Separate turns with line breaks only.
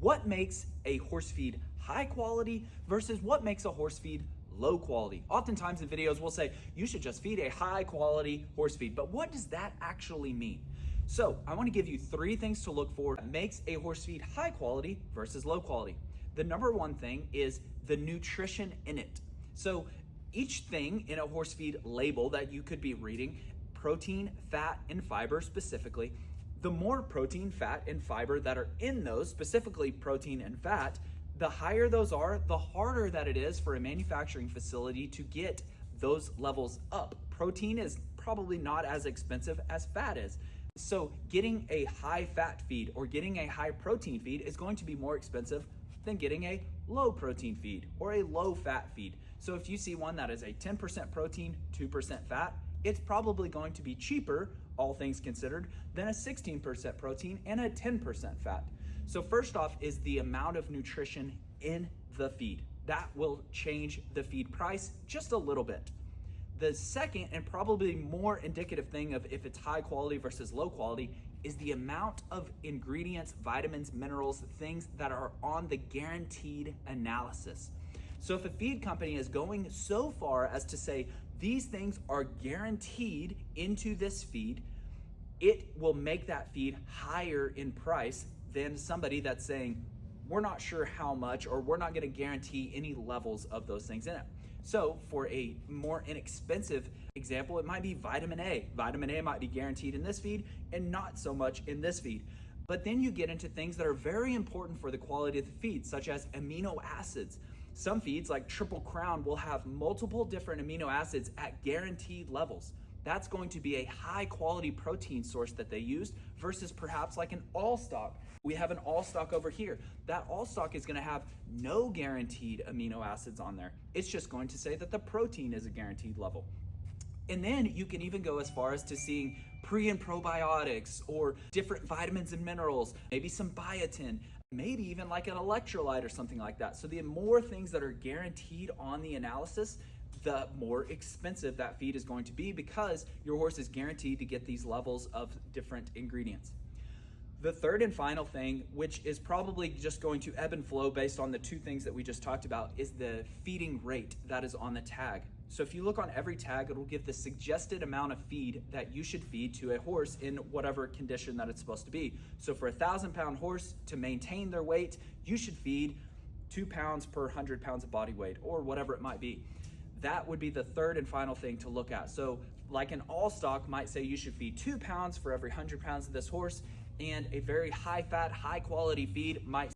what makes a horse feed high quality versus what makes a horse feed low quality. Oftentimes in videos we'll say you should just feed a high quality horse feed, but what does that actually mean? So I want to give you 3 things to look for that makes a horse feed high quality versus low quality. The number one thing is the nutrition in it. So each thing in a horse feed label that you could be reading, protein, fat, and fiber specifically, the more protein, fat, and fiber that are in those, specifically protein and fat, the higher those are, the harder that it is for a manufacturing facility to get those levels up. Protein is probably not as expensive as fat is. So getting a high fat feed or getting a high protein feed is going to be more expensive than getting a low protein feed or a low fat feed. So if you see one that is a 10% protein, 2% fat, it's probably going to be cheaper, all things considered, than a 16% protein and a 10% fat. So first off is the amount of nutrition in the feed. That will change the feed price just a little bit. The second and probably more indicative thing of if it's high quality versus low quality is the amount of ingredients, vitamins, minerals, things that are on the guaranteed analysis. So if a feed company is going so far as to say these things are guaranteed into this feed, it will make that feed higher in price than somebody that's saying we're not sure how much or we're not going to guarantee any levels of those things in it. So for a more inexpensive example, it might be vitamin A. Vitamin A might be guaranteed in this feed and not so much in this feed. But then you get into things that are very important for the quality of the feed, such as amino acids. Some feeds like Triple Crown will have multiple different amino acids at guaranteed levels. That's going to be a high quality protein source that they used versus perhaps like an all stock. We have an all stock over here. That all stock is going to have no guaranteed amino acids on there. It's just going to say that the protein is a guaranteed level. And then you can even go as far as to seeing pre and probiotics or different vitamins and minerals, maybe some biotin, maybe even like an electrolyte or something like that. So the more things that are guaranteed on the analysis, the more expensive that feed is going to be because your horse is guaranteed to get these levels of different ingredients. The third and final thing, which is probably just going to ebb and flow based on the 2 things that we just talked about, is the feeding rate that is on the tag. So if you look on every tag, it will give the suggested amount of feed that you should feed to a horse in whatever condition that it's supposed to be. So for a 1,000-pound horse to maintain their weight, you should feed 2 pounds per 100 pounds of body weight or whatever it might be. That would be the third and final thing to look at. So like an all stock might say you should feed 2 pounds for every 100 pounds of this horse, and a very high fat, high quality feed might